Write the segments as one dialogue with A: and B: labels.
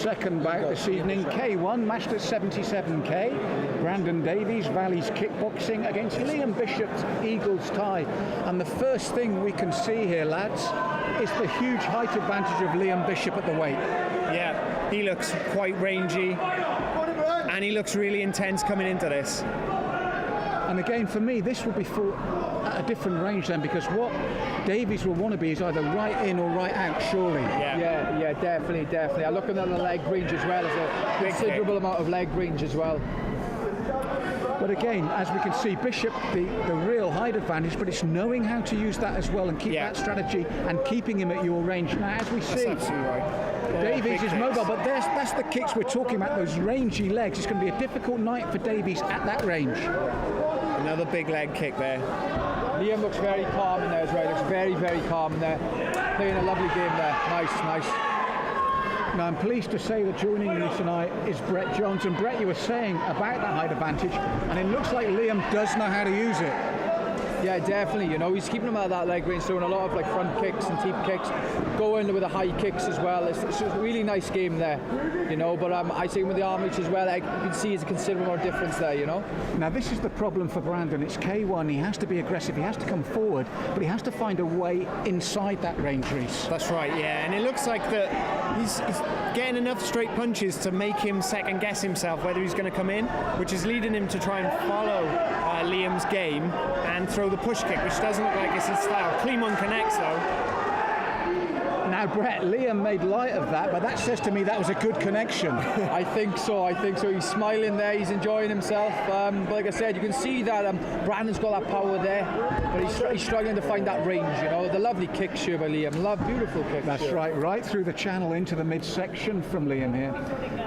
A: second bout this evening. K1 matched at 77k. Brandon Davies, Valley's Kickboxing against Liam Bishop's Eagles tie. And the first thing we can see here, lads, is the huge height advantage of Liam Bishop at the weight.
B: Yeah, he looks quite rangy and he looks really intense coming into this.
A: And again, for me, this will be fought at a different range then, because what Davies will want to be is either right in or right out, surely.
C: Yeah, definitely. I'm looking at the leg range as well. There's a considerable amount of leg range as well.
A: But again, as we can see, Bishop, the real height advantage, but it's knowing how to use that as well and keep that strategy and keeping him at your range. Now, as we see, Davies is mobile, but that's the kicks we're talking about, those rangy legs. It's going to be a difficult night for Davies at that range.
B: Another big leg kick there.
C: Liam looks very calm in there as well. Looks very, very calm in there. Playing a lovely game there. Nice.
A: Now, I'm pleased to say that joining me tonight is Brett Jones. And Brett, you were saying about that height advantage, and it looks like Liam does know how to use it.
C: Yeah, definitely. You know, he's keeping him at that leg range, throwing a lot of like front kicks and deep kicks, going with the high kicks as well. It's a really nice game there, you know. But I say with the arm reach as well, you can see it's a considerable difference there, you know.
A: Now, this is the problem for Brandon. It's K1. He has to be aggressive. He has to come forward, but he has to find a way inside that range, Reese.
B: That's right. Yeah, and it looks like that he's getting enough straight punches to make him second guess himself whether he's going to come in, which is leading him to try and follow Liam's game and throw the push kick, which doesn't look like it's his style. Clean one connects though.
A: Now, Brett, Liam made light of that, but that says to me that was a good connection.
C: I think so. He's smiling there, he's enjoying himself. But like I said, you can see that Brandon's got that power there, but he's struggling to find that range, you know. The lovely kick here by Liam. Beautiful kick.
A: That's right through the channel into the midsection from Liam here.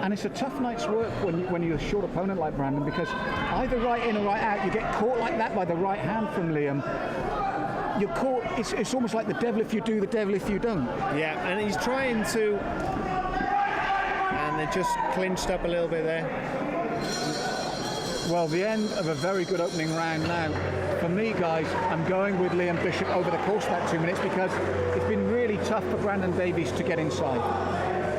A: And it's a tough night's work when you're a short opponent like Brandon, because either right in or right out, you get caught like that by the right hand from Liam. You're caught, it's almost like the devil if you do, the devil if you don't.
B: Yeah, and he's trying to, and they just clinched up a little bit there.
A: Well, the end of a very good opening round now. For me, guys, I'm going with Liam Bishop over the course of that 2 minutes, because it's been really tough for Brandon Davies to get inside.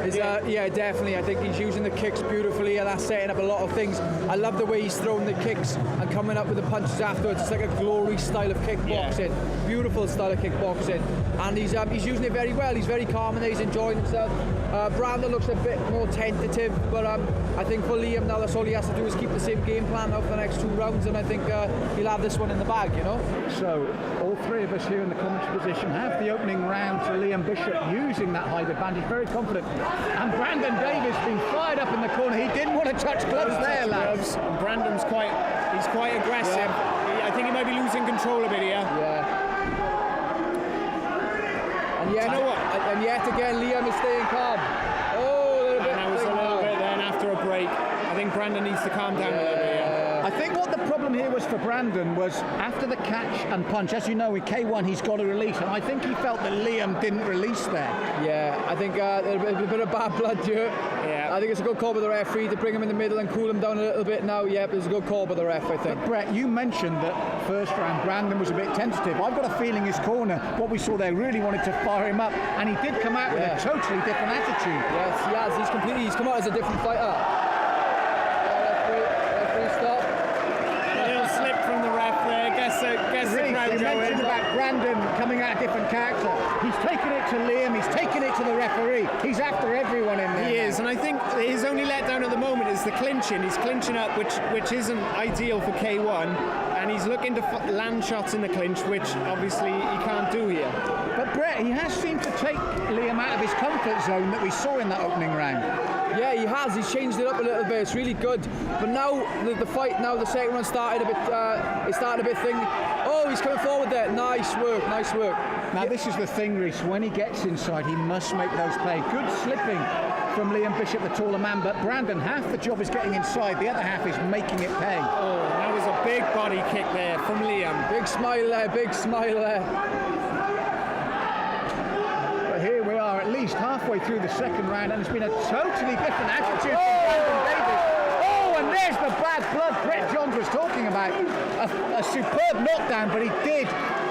C: Yeah, definitely. I think he's using the kicks beautifully, and that's setting up a lot of things. I love the way he's throwing the kicks and coming up with the punches afterwards. It's like a glory style of kickboxing. Yeah. Beautiful style of kickboxing. And he's using it very well. He's very calm and he's enjoying himself. Brandon looks a bit more tentative, but I think for Liam now, that's all he has to do is keep the same game plan out for the next 2 rounds, and I think he'll have this one in the bag, you know.
A: So all three of us here in the commentary position have the opening round to Liam Bishop using that height advantage, very confident. And Brandon Davies been fired up in the corner. He didn't want to touch gloves there, lads.
B: Brandon's quite aggressive. I think he might be losing control a bit here.
C: And yet again, Liam is staying calm. Oh,
B: that was a little bit then after a break. I think Brandon needs to calm down a little bit.
A: I think what the problem here was for Brandon was after the catch and punch, as you know, with K1 he's got to release, and I think he felt that Liam didn't release there.
C: Yeah, I think a bit of bad blood here. Yeah. I think it's a good call by the referee to bring him in the middle and cool him down a little bit now. Yeah, but it's a good call by the ref, I think.
A: But Brett, you mentioned that first round Brandon was a bit tentative. I've got a feeling his corner, what we saw there, really wanted to fire him up, and he did come out with a totally different attitude.
C: Yes, he has. He's come out as a different fighter.
A: You mentioned about Brandon coming out a different character. He's taken it to Liam, he's taken it to the referee. He's after everyone in there.
B: He is, and I think his only letdown at the moment is the clinching. He's clinching up, which isn't ideal for K1, and he's looking to land shots in the clinch, which obviously he can't do here.
A: But Brett, he has seemed to take Liam out of his comfort zone that we saw in that opening round.
C: Yeah, he has. He's changed it up a little bit. It's really good. But now the fight, the second one started a bit. It started a bit thing. Oh, he's coming forward there. Nice work.
A: Now this is the thing, Reese. When he gets inside, he must make those pay. Good slipping from Liam Bishop, the taller man. But Brandon, half the job is getting inside. The other half is making it pay.
B: Oh, that was a big body kick there from Liam.
C: Big smile there.
A: Here we are, at least halfway through the second round, and it's been a totally different attitude from Brandon Davies. Oh, and there's the bad blood. Brett like John was talking about, a superb knockdown, but he did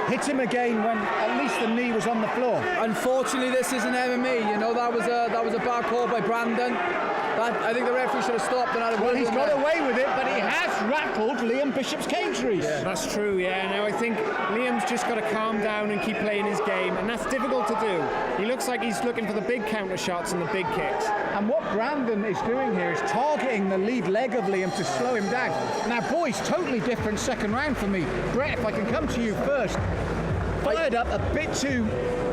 A: hit him again when at least the knee was on the floor.
C: Unfortunately, this isn't MMA. You know, that was a bad call by Brandon. I think the referee should have stopped and had a
A: Well, he's got away with it, but he has rattled Liam Bishop's cage, Reece.
B: Yeah. That's true, yeah. Now I think Liam's just got to calm down and keep playing his game, and that's difficult to do. He looks like he's looking for the big counter shots and the big kicks.
A: And what Brandon is doing here is targeting the lead leg of Liam to slow him down. Now, boys, totally different second round for me. Brett, if I can come to you first. Fired up, a bit too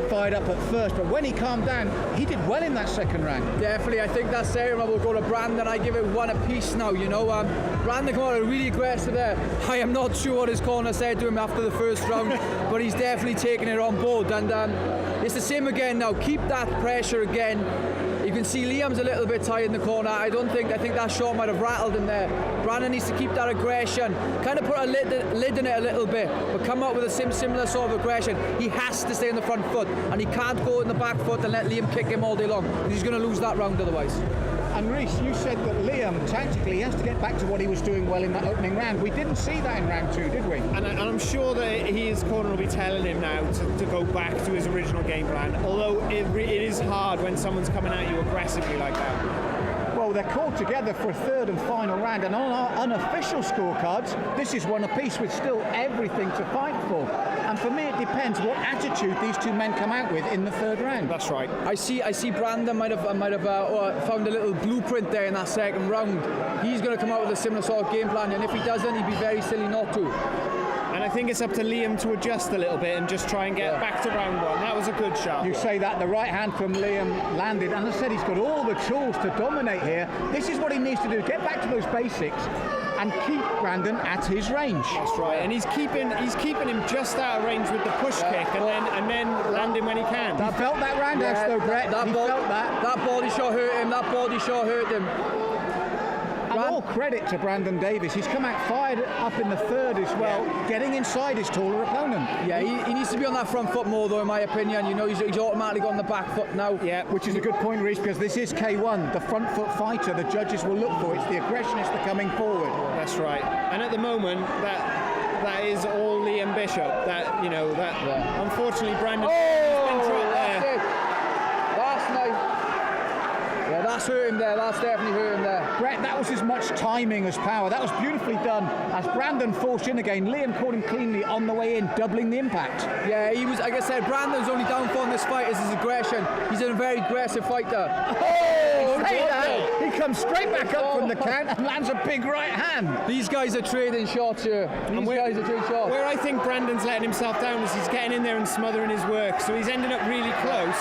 A: fired up at first, but when he calmed down, he did well in that second round.
C: Definitely, I think that second round will go to Brandon. I give it one apiece now, you know. Brandon came out really aggressive there. I am not sure what his corner said to him after the first round, but he's definitely taking it on board. And it's the same again now. Keep that pressure again. You can see Liam's a little bit tired in the corner. I think that shot might have rattled him there. Brandon needs to keep that aggression, kind of put a lid in it a little bit, but come up with a similar sort of aggression. He has to stay in the front foot, and he can't go in the back foot and let Liam kick him all day long. He's going to lose that round otherwise.
A: And Reece, you said that Liam, tactically, he has to get back to what he was doing well in that opening round. We didn't see that in round two, did we?
B: And I'm sure that his corner will be telling him now to go back to his original game plan, although it is hard when someone's coming at you aggressively like that.
A: Well, they're called together for a third and final round, and on our unofficial scorecards, this is one apiece with still everything to fight for. And for me, it depends what attitude these two men come out with in the third round.
B: That's right.
C: I see Brandon might have found a little blueprint there in that second round. He's going to come out with a similar sort of game plan, and if he doesn't, he'd be very silly not to.
B: And I think it's up to Liam to adjust a little bit and just try and get back to round one. That was a good shot.
A: You say that, the right hand from Liam landed, and as I said, he's got all the tools to dominate here. This is what he needs to do, get back to those basics and keep Brandon at his range.
B: That's right, and he's keeping him just out of range with the push kick and then landing when he can.
A: He felt that roundhouse though, Brett. He felt that.
C: That body shot hurt him, that body shot hurt him.
A: And all credit to Brandon Davies. He's come out fired up in the third as well, getting inside his taller opponent.
C: Yeah, he needs to be on that front foot more, though, in my opinion. You know, he's automatically got on the back foot now.
A: Yeah, which is a good point, Reece, because this is K1, the front foot fighter the judges will look for. It's the aggressionist that coming forward.
B: That's right. And at the moment, that is all Liam Bishop. Unfortunately, Brandon has been dropped there.
C: That's nice. Yeah, that's hurt him there. That's definitely hurt him there.
A: Brett, that was as much timing as power. That was beautifully done. As Brandon forced in again, Liam caught him cleanly on the way in, doubling the impact.
C: Yeah, he was, like I said, Brandon's only downfall in this fight is his aggression. He's a very aggressive fighter.
A: He comes straight back up from the count and lands a big right hand.
C: These guys are trading shots here.
B: Where I think Brandon's letting himself down is he's getting in there and smothering his work, so he's ended up really close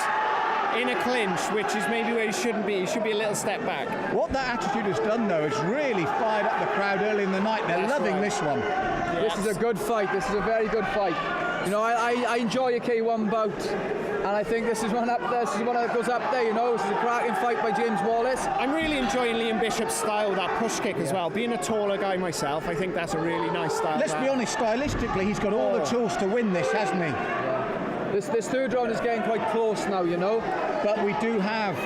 B: in a clinch, which is maybe where he shouldn't be. He should be a little step back.
A: What that attitude has done, though, is really fired up the crowd early in the night. They're loving this one.
C: Yes. This is a good fight. This is a very good fight. You know, I enjoy a K1 bout, and I think this is one up there. This is one that goes up there. You know, this is a cracking fight by James Wallace.
B: I'm really enjoying Liam Bishop's style, that push kick as well. Being a taller guy myself, I think that's a really nice style.
A: Let's be honest, stylistically, he's got all the tools to win this, hasn't he?
C: Yeah. This third round is getting quite close now, you know.
A: But we do have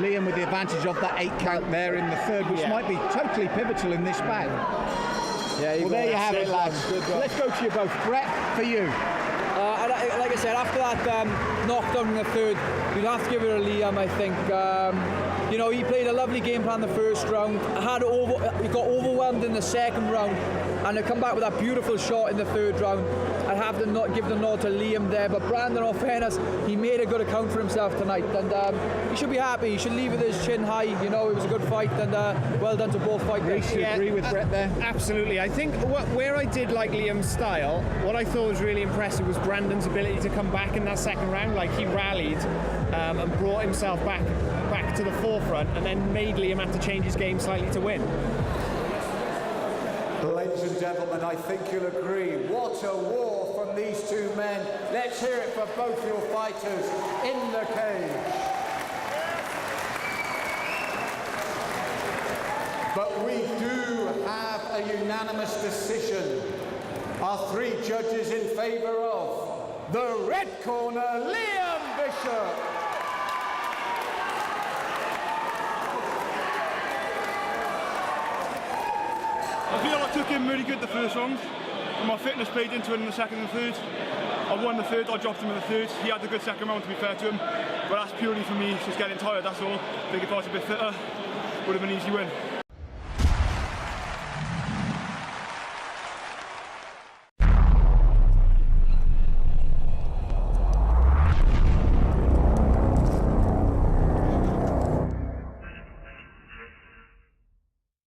A: Liam with the advantage of that 8 count there in the third, which might be totally pivotal in this bout.
C: Yeah,
A: well, there you have it, lads. So let's go to you both. Brett, for you.
C: Like I said, after that knockdown in the third, you'd have to give it a Liam, I think. You know, he played a lovely game plan the first round. He got overwhelmed in the second round, and to come back with that beautiful shot in the third round. I'd have to give the nod to Liam there, but Brandon, in all fairness, he made a good account for himself tonight, and he should be happy. He should leave with his chin high. You know, it was a good fight, and well done to both fighters.
A: You agree with Brett there?
B: Absolutely. I think where I did like Liam's style, what I thought was really impressive was Brandon's ability to come back in that second round. Like, he rallied and brought himself back to the forefront, and then made Liam have to change his game slightly to win.
D: Ladies and gentlemen, I think you'll agree. What a war from these two men. Let's hear it for both your fighters in the cage. But we do have a unanimous decision. Our 3 judges in favour of the red corner, Liam Bishop.
E: feel I took him really good the first round, and my fitness played into it in the second and third. I won the third, I dropped him in the third. He had a good second round, to be fair to him, but that's purely for me just getting tired, that's all. I think if I was a bit fitter, would have been an easy win.